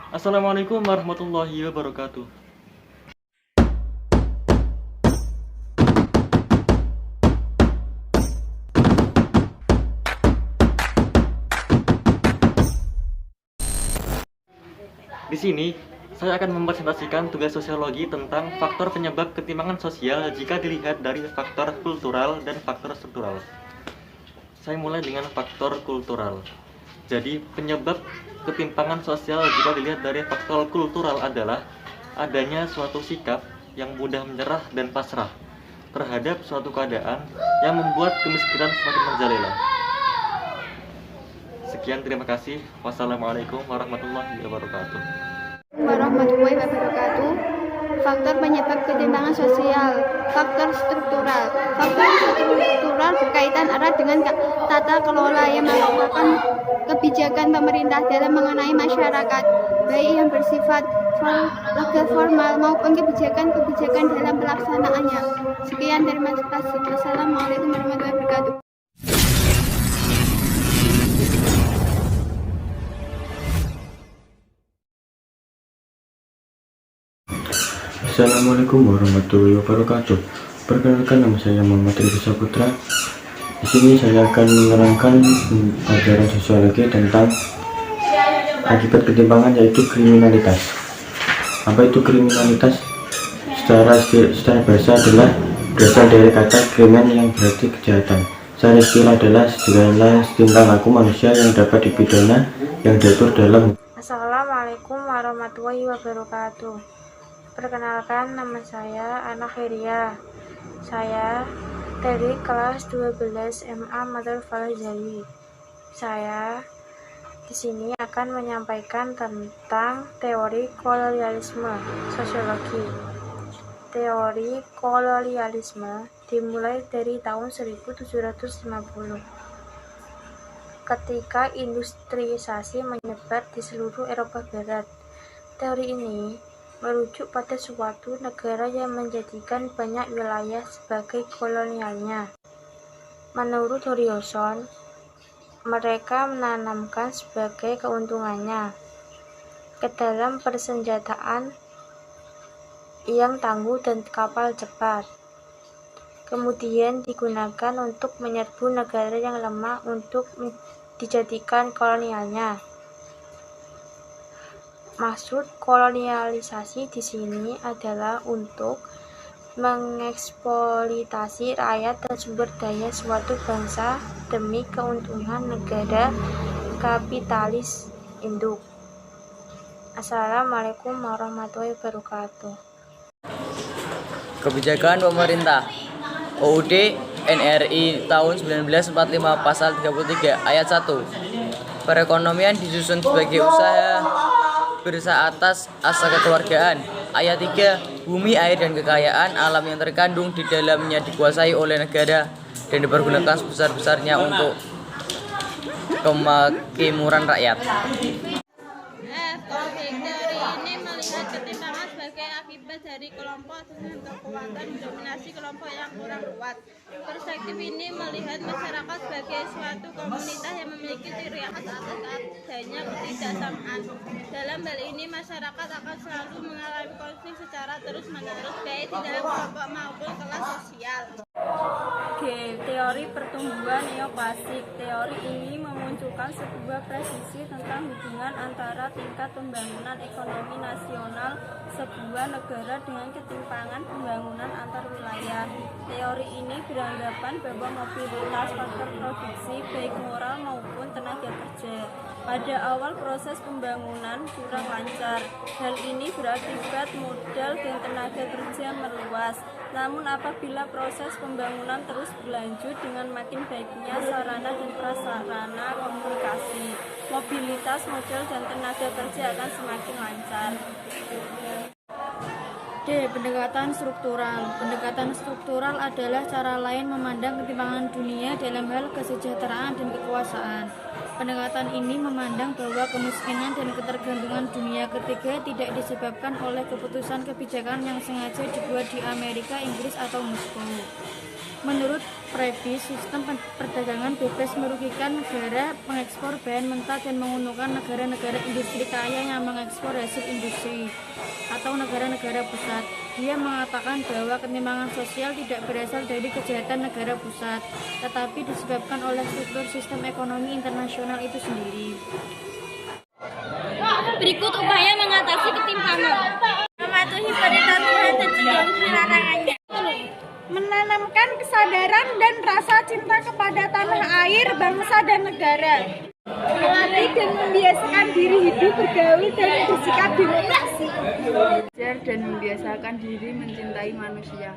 Assalamualaikum warahmatullahi wabarakatuh. Di sini, saya akan mempresentasikan tugas sosiologi tentang faktor penyebab ketimpangan sosial jika dilihat dari faktor kultural dan faktor struktural. Saya mulai dengan faktor kultural. Jadi, penyebab ketimpangan sosial jika dilihat dari faktor kultural adalah adanya suatu sikap yang mudah menyerah dan pasrah terhadap suatu keadaan yang membuat kemiskinan semakin merajalela. Sekian, terima kasih. Wassalamualaikum warahmatullahi wabarakatuh. Warahmatullahi wabarakatuh. Faktor penyebab ketimpangan sosial. Faktor struktural. Faktor struktural berkaitan erat dengan tata kelola yang merupakan kebijakan pemerintah dalam mengenai masyarakat, baik yang bersifat legal formal maupun kebijakan-kebijakan dalam pelaksanaannya. Sekian, terima kasih. Wassalamualaikum warahmatullahi wabarakatuh. Assalamualaikum warahmatullahi wabarakatuh. Perkenalkan, nama saya Muhammad Rizky Saputra. Di sini saya akan menerangkan pelajaran sosiologi tentang akibat ketimpangan, yaitu kriminalitas. Apa itu kriminalitas? Secara bahasa adalah berasal dari kata krimen yang berarti kejahatan. Secara istilah adalah segala tingkah laku manusia yang dapat dipidana yang diatur dalam. Assalamualaikum warahmatullahi wabarakatuh. Perkenalkan, nama saya Ana Khairia. Saya dari kelas 12 MA Madrasah Falazali. Saya di sini akan menyampaikan tentang teori kolonialisme sosiologi. Teori kolonialisme dimulai dari tahun 1750. Ketika industrialisasi menyebar di seluruh Eropa Barat. Teori ini merujuk pada suatu negara yang menjadikan banyak wilayah sebagai kolonialnya. Menurut Horizon, mereka menanamkan sebagai keuntungannya ke dalam persenjataan yang tangguh dan kapal cepat. Kemudian digunakan untuk menyerbu negara yang lemah untuk dijadikan kolonialnya. Maksud kolonialisasi di sini adalah untuk mengeksploitasi rakyat dan sumber daya suatu bangsa demi keuntungan negara kapitalis induk. Assalamualaikum warahmatullahi wabarakatuh. Kebijakan pemerintah UUD NRI tahun 1945 pasal 33 ayat 1. Perekonomian disusun sebagai usaha atas asas kekeluargaan. Ayat 3. Bumi, air, dan kekayaan alam yang terkandung di dalamnya dikuasai oleh negara dan dipergunakan sebesar-besarnya untuk kemakmuran rakyat. Teori ini melihat ketimpangan sebagai akibat dari kelompok dengan kekuatan dominasi kelompok yang kurang kuat. Perspektif ini melihat masyarakat sebagai suatu komunitas yang memiliki ciri khas atas adanya ketidaksamaan. Dalam hal ini, masyarakat akan selalu mengalami konflik secara terus-menerus, baik di dalam kelompok maupun kelas sosial. Teori pertumbuhan neoklasik. Teori ini memunculkan sebuah presisi tentang hubungan antara tingkat pembangunan ekonomi nasional sebuah negara dengan ketimpangan pembangunan antar wilayah. Teori ini beranggapan bahwa mobilitas faktor produksi baik moral maupun tenaga kerja pada awal proses pembangunan kurang lancar. Hal ini berakibat modal dan tenaga kerja meluas. Namun apabila proses pembangunan terus berlanjut dengan makin baiknya sarana dan prasarana komunikasi, mobilitas modal dan tenaga kerja akan semakin lancar. Pendekatan struktural. Pendekatan struktural adalah cara lain memandang ketimpangan dunia dalam hal kesejahteraan dan kekuasaan. Pendekatan ini memandang bahwa kemiskinan dan ketergantungan dunia ketiga tidak disebabkan oleh keputusan kebijakan yang sengaja dibuat di Amerika, Inggris, atau Moskow. Menurut Previs, sistem perdagangan bebas merugikan negara pengekspor bahan mentah dan menguntungkan negara-negara industri kaya yang mengekspor hasil industri atau negara-negara pusat. Dia mengatakan bahwa ketimpangan sosial tidak berasal dari kejahatan negara pusat, tetapi disebabkan oleh struktur sistem ekonomi internasional itu sendiri. Berikut upaya mengatasi ketimpangan. Mematuhi perintah Tuhan dan menjauhi larangannya. Menanamkan kesadaran dan rasa cinta kepada tanah air, bangsa, dan negara. Melatih dan membiasakan diri hidup bergaul dan bersikap demokrasi. Belajar dan membiasakan diri mencintai manusia.